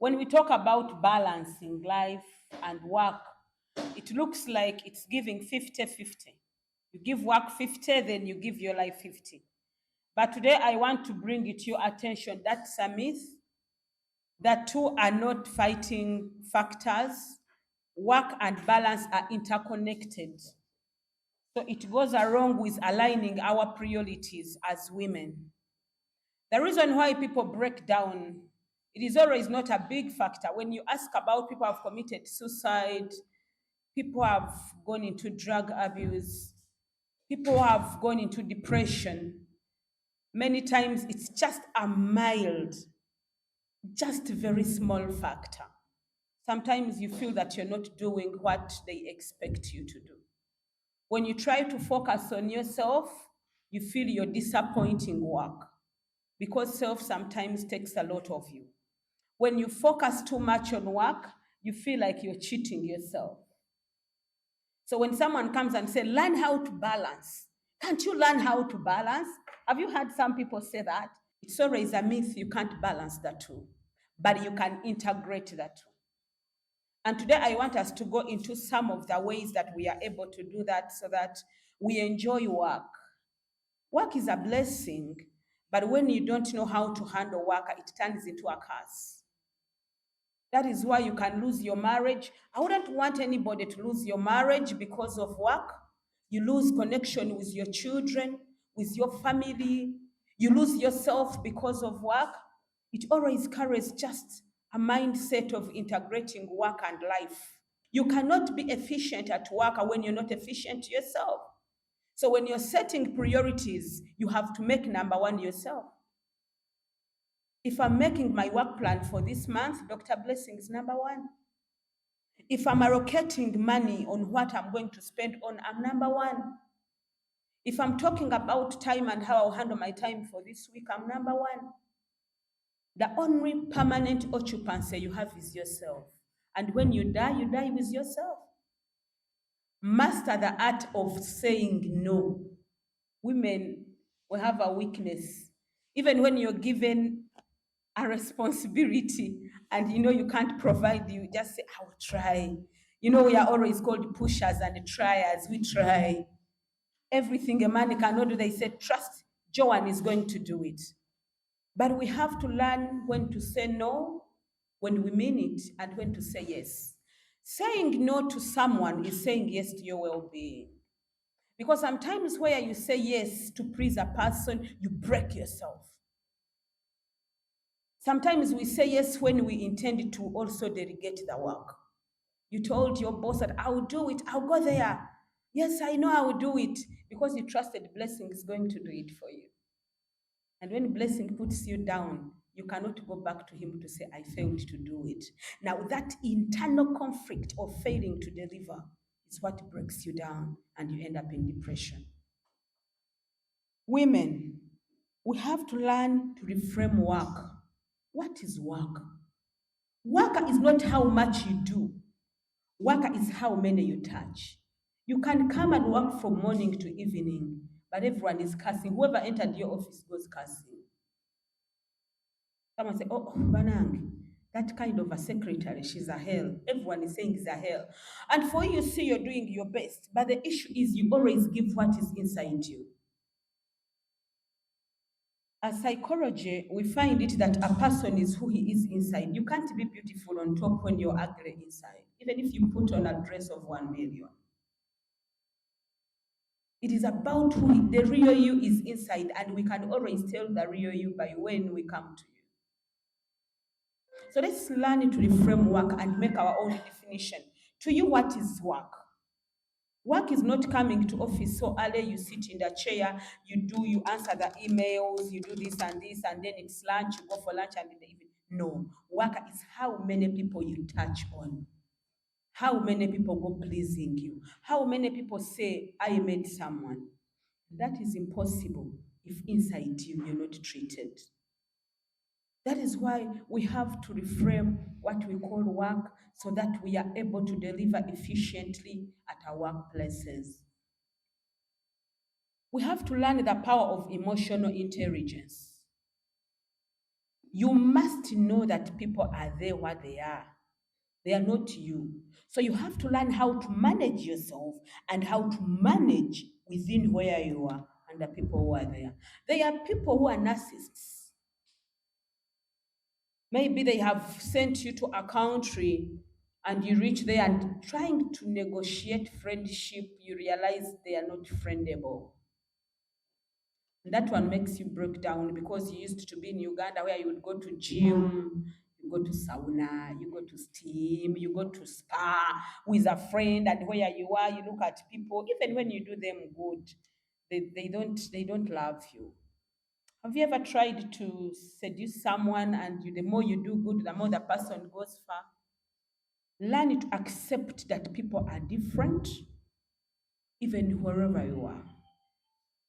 When we talk about balancing life and work, it looks like it's giving 50-50. You give work 50, then you give your life 50. But today I want to bring it to your attention that's a myth. The two are not fighting factors. Work and balance are interconnected. So it goes along with aligning our priorities as women. The reason why people break down, it is always not a big factor. When you ask about people who have committed suicide, people have gone into drug abuse, people have gone into depression, many times it's just a mild, just a very small factor. Sometimes you feel that you're not doing what they expect you to do. When you try to focus on yourself, you feel you're disappointing work because self sometimes takes a lot of you. When you focus too much on work, you feel like you're cheating yourself. So when someone comes and say, learn how to balance, can't you learn how to balance? Have you heard some people say that? It's always a myth you can't balance the two, but you can integrate the two. And today I want us to go into some of the ways that we are able to do that so that we enjoy work. Work is a blessing, but when you don't know how to handle work, it turns into a curse. That is why you can lose your marriage. I wouldn't want anybody to lose your marriage because of work. You lose connection with your children, with your family. You lose yourself because of work. It always carries just a mindset of integrating work and life. You cannot be efficient at work when you're not efficient yourself. So when you're setting priorities, you have to make number one yourself. If I'm making my work plan for this month, Dr. Blessing is number one. If I'm allocating money on what I'm going to spend on, I'm number one. If I'm talking about time and how I'll handle my time for this week, I'm number one. The only permanent occupancy you have is yourself. And when you die with yourself. Master the art of saying no. Women, we have a weakness. Even when you're given a responsibility and you know you can't provide, you just say, I will try. You know, we are always called pushers and triers. We try. Everything a man cannot do, they say, trust Joanne is going to do it. But we have to learn when to say no, when we mean it, and when to say yes. Saying no to someone is saying yes to your well-being. Because sometimes where you say yes to please a person, you break yourself. Sometimes we say yes when we intend to also delegate the work. You told your boss that I will do it, I'll go there. Yes, I know I will do it because you trusted Blessing is going to do it for you. And when Blessing puts you down, you cannot go back to him to say, I failed to do it. Now, that internal conflict of failing to deliver is what breaks you down and you end up in depression. Women, we have to learn to reframe work. What is work? Work is not how much you do. Work is how many you touch. You can come and work from morning to evening, but everyone is cursing. Whoever entered your office goes cursing. Someone say, oh, Banang, that kind of a secretary, she's a hell. Everyone is saying she's a hell. And for you, see you're doing your best, but the issue is you always give what is inside you. As psychology, we find it that a person is who he is inside. You can't be beautiful on top when you're ugly inside, even if you put on a dress of 1 million. It is about who the real you is inside, and we can always tell the real you by when we come to you. So let's learn to reframe work and make our own definition. To you, what is work? Work is not coming to office so early, you sit in the chair, you answer the emails, you do this, and then it's lunch, you go for lunch and in the evening. No, work is how many people you touch on. How many people go pleasing you? How many people say, I met someone? That is impossible if inside you, you're not treated. That is why we have to reframe what we call work so that we are able to deliver efficiently at our workplaces. We have to learn the power of emotional intelligence. You must know that people are there where they are. They are not you. So you have to learn how to manage yourself and how to manage within where you are and the people who are there. There are people who are narcissists. Maybe they have sent you to a country and you reach there and trying to negotiate friendship, you realize they are not friendable. And that one makes you break down because you used to be in Uganda where you would go to gym, you go to sauna, you go to steam, you go to spa with a friend, and where you are, you look at people, even when you do them good, they don't love you. Have you ever tried to seduce someone and the more you do good, the more the person goes far? Learn to accept that people are different, even wherever you are.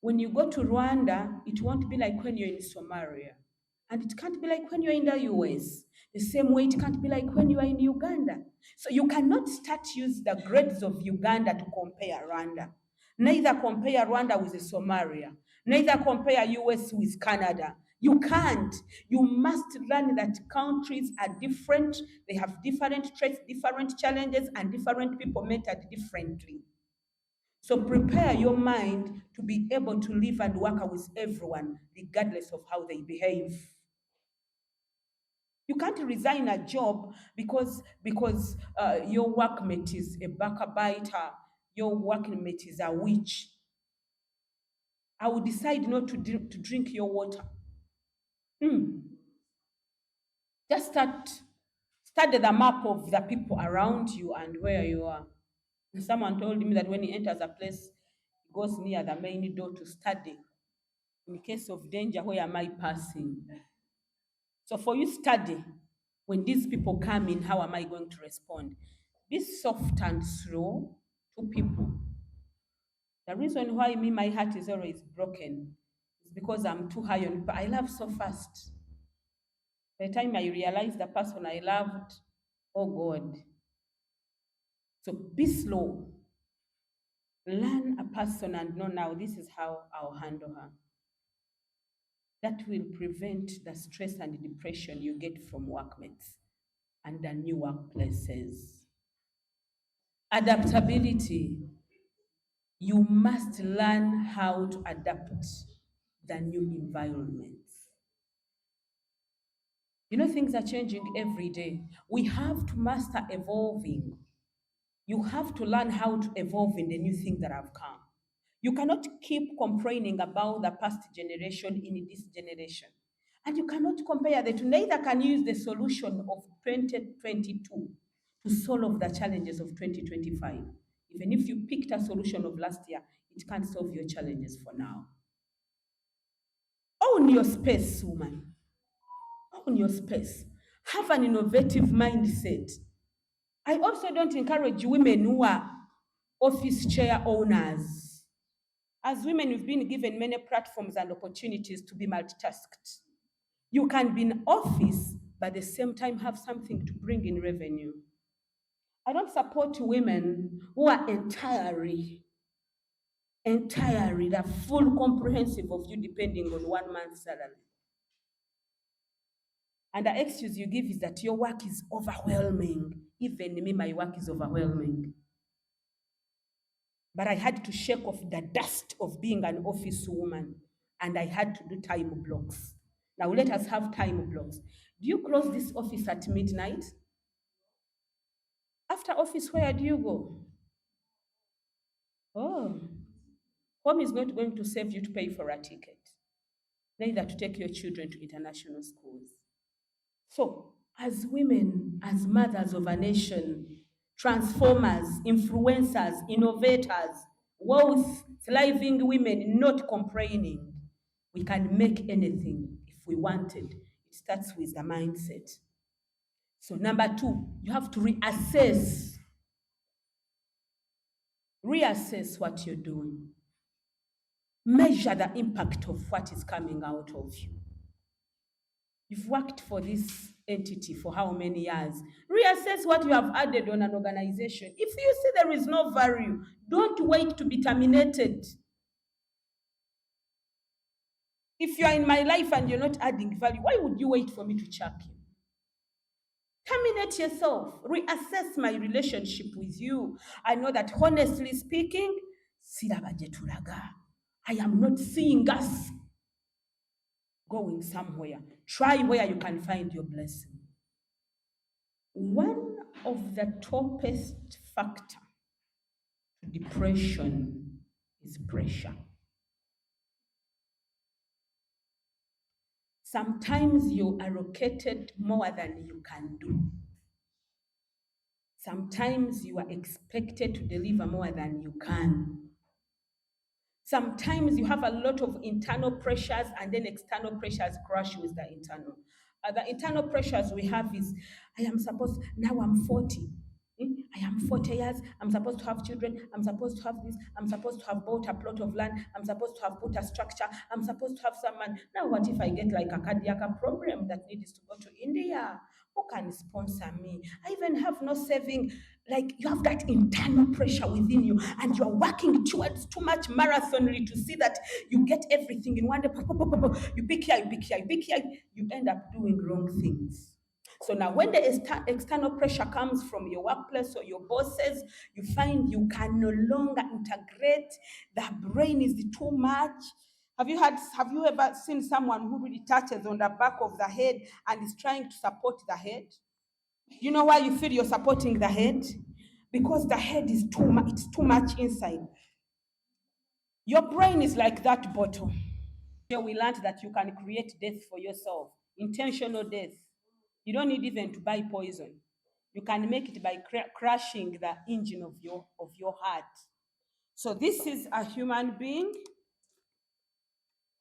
When you go to Rwanda, it won't be like when you're in Somalia. And it can't be like when you're in the US. The same way it can't be like when you are in Uganda. So you cannot start use the grades of Uganda to compare Rwanda. Neither compare Rwanda with Somalia. Neither compare US with Canada. You can't. You must learn that countries are different. They have different traits, different challenges, and different people mentored differently. So prepare your mind to be able to live and work with everyone, regardless of how they behave. You can't resign a job because your workmate is a backbiter, your workmate is a witch. I will decide not to drink your water. Just study the map of the people around you and where you are. Someone told me that when he enters a place, he goes near the main door to study. In case of danger, where am I passing? So for you, study. When these people come in, how am I going to respond? Be soft and slow to people. The reason why my heart is always broken is because I'm too high on people. I love so fast. By the time I realize the person I loved, oh God. So be slow. Learn a person and know now this is how I'll handle her. That will prevent the stress and depression you get from workmates and the new workplaces. Adaptability. You must learn how to adapt the new environments. You know, things are changing every day. We have to master evolving. You have to learn how to evolve in the new things that have come. You cannot keep complaining about the past generation in this generation. And you cannot compare the two. Neither can you use the solution of 2022 to solve the challenges of 2025. Even if you picked a solution of last year, it can't solve your challenges for now. Own your space, woman. Own your space. Have an innovative mindset. I also don't encourage women who are office chair owners. As women, we've been given many platforms and opportunities to be multitasked. You can be in office, but at the same time have something to bring in revenue. I don't support women who are entirely, the full comprehensive of you depending on 1 month's salary. And the excuse you give is that your work is overwhelming. Even me, my work is overwhelming. But I had to shake off the dust of being an office woman, and I had to do time blocks. Now let us have time blocks. Do you close this office at midnight? After office, where do you go? Oh, home is not going to save you to pay for a ticket, neither to take your children to international schools. So, as women, as mothers of a nation, transformers, influencers, innovators, wealth, thriving women, not complaining, we can make anything if we wanted. It starts with the mindset. So, number 2, you have to reassess. Reassess what you're doing. Measure the impact of what is coming out of you. You've worked for this entity for how many years? Reassess what you have added on an organization. If you see there is no value, don't wait to be terminated. If you are in my life and you're not adding value, why would you wait for me to check you? Terminate yourself. Reassess my relationship with you. I know that honestly speaking, I am not seeing us going somewhere. Try where you can find your blessing. One of the toppest factor to depression is pressure. Sometimes you are allocated more than you can do. Sometimes you are expected to deliver more than you can. Sometimes you have a lot of internal pressures and then external pressures crash with the internal. The internal pressures we have is, I am supposed, now I'm 40. I am 40 years, I'm supposed to have children, I'm supposed to have this, I'm supposed to have bought a plot of land, I'm supposed to have put a structure, I'm supposed to have someone. Now what if I get like a cardiac problem that needs to go to India? Who can sponsor me? I even have no saving. Like you have that internal pressure within you and you're working towards too much marathonly to see that you get everything in one day. You pick here, you pick here, you pick here, you end up doing wrong things. So now when the external pressure comes from your workplace or your bosses, you find you can no longer integrate, the brain is too much. Have you ever seen someone who really touches on the back of the head and is trying to support the head? You know why you feel you're supporting the head? Because the head is too much, it's too much inside. Your brain is like that bottle. Here we learned that you can create death for yourself, intentional death. You don't need even to buy poison. You can make it by crashing the engine of your heart. So this is a human being.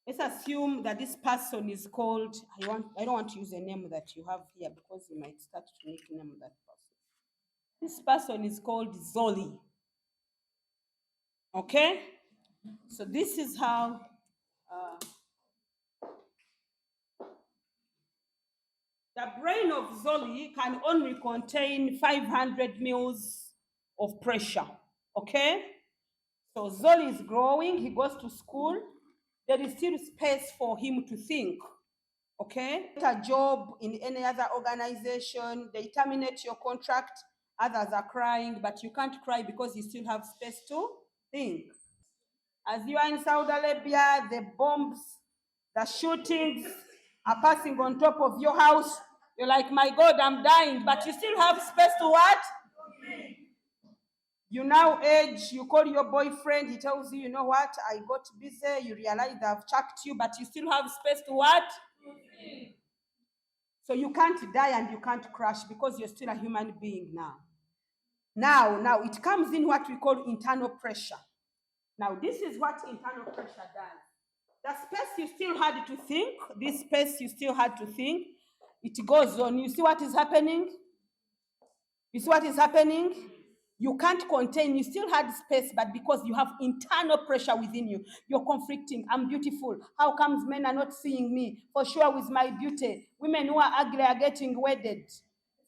Let's assume that this person is called, I don't want to use a name that you have here because you might start to nickname that person. This person is called Zoli. Okay? So this is how the brain of Zoli can only contain 500 mils of pressure. Okay? So Zoli is growing, he goes to school. There is still space for him to think. Okay? Get a job in any other organization, they terminate your contract, others are crying, but you can't cry because you still have space to think. As you are in Saudi Arabia, the bombs, the shootings are passing on top of your house. You're like, my God, I'm dying, but you still have space to what? You now age, you call your boyfriend, he tells you, you know what, I got busy, you realize I've chucked you, but you still have space to what? So you can't die and you can't crash because you're still a human being now. Now, it comes in what we call internal pressure. Now, this is what internal pressure does. The space you still had to think, this space you still had to think, it goes on. You see what is happening? You see what is happening? You can't contain, you still had space, but because you have internal pressure within you, you're conflicting. I'm beautiful. How comes men are not seeing me? For sure, with my beauty. Women who are ugly are getting wedded.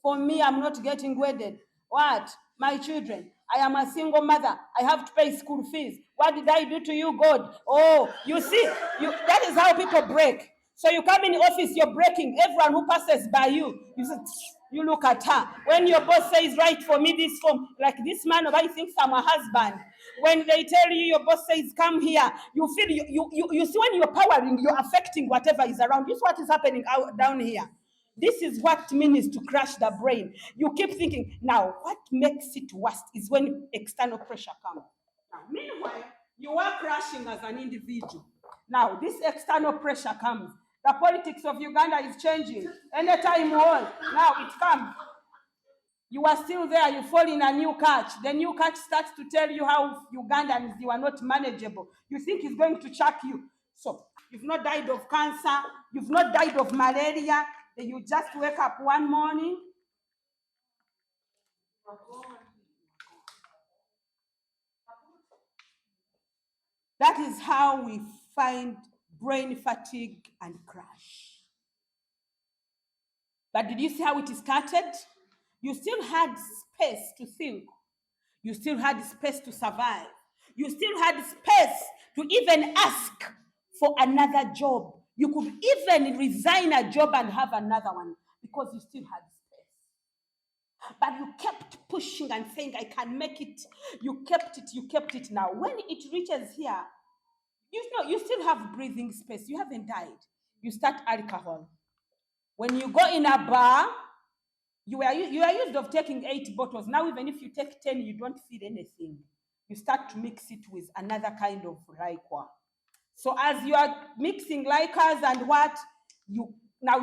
For me, I'm not getting wedded. What? My children. I am a single mother. I have to pay school fees. What did I do to you, God? Oh, you see, that is how people break. So you come in the office, you're breaking. Everyone who passes by you, you say, you look at her. When your boss says, write for me this form, like this man, I think I'm a husband. When they tell you, your boss says, come here, you feel, you see when you're powering, you're affecting whatever is around. This is what is happening out down here. This is what means to crash the brain. You keep thinking, now, what makes it worse is when external pressure comes. Now, meanwhile, you are crashing as an individual. Now, this external pressure comes. The politics of Uganda is changing. Anytime war, now it comes. You are still there, you fall in a new catch. The new catch starts to tell you how Ugandans, you are not manageable. You think he's going to chuck you. So, you've not died of cancer, you've not died of malaria, then you just wake up one morning. That is how we find brain fatigue and crash. But did you see how it started? You still had space to think. You still had space to survive. You still had space to even ask for another job. You could even resign a job and have another one because you still had space. But you kept pushing and saying, I can make it. You kept it. Now, when it reaches here, you still have breathing space. You haven't died. You start alcohol. When you go in a bar, you are used of taking 8 bottles. Now, even if you take 10, you don't feel anything. You start to mix it with another kind of liquor. So as you are mixing liquors and what, you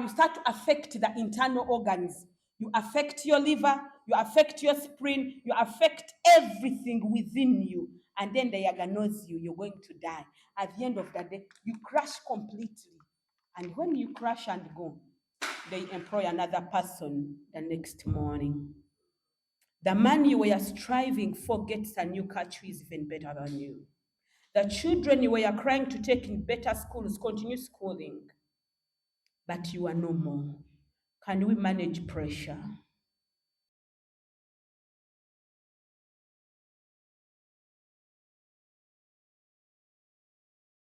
start to affect the internal organs. You affect your liver, you affect your spleen, you affect everything within you. And then they diagnose you, you're going to die. At the end of the day, you crash completely. And when you crash and go, they employ another person the next morning. The man you were striving for gets a new catch who is even better than you. The children you were crying to take in better schools continue schooling, but you are no more. Can we manage pressure?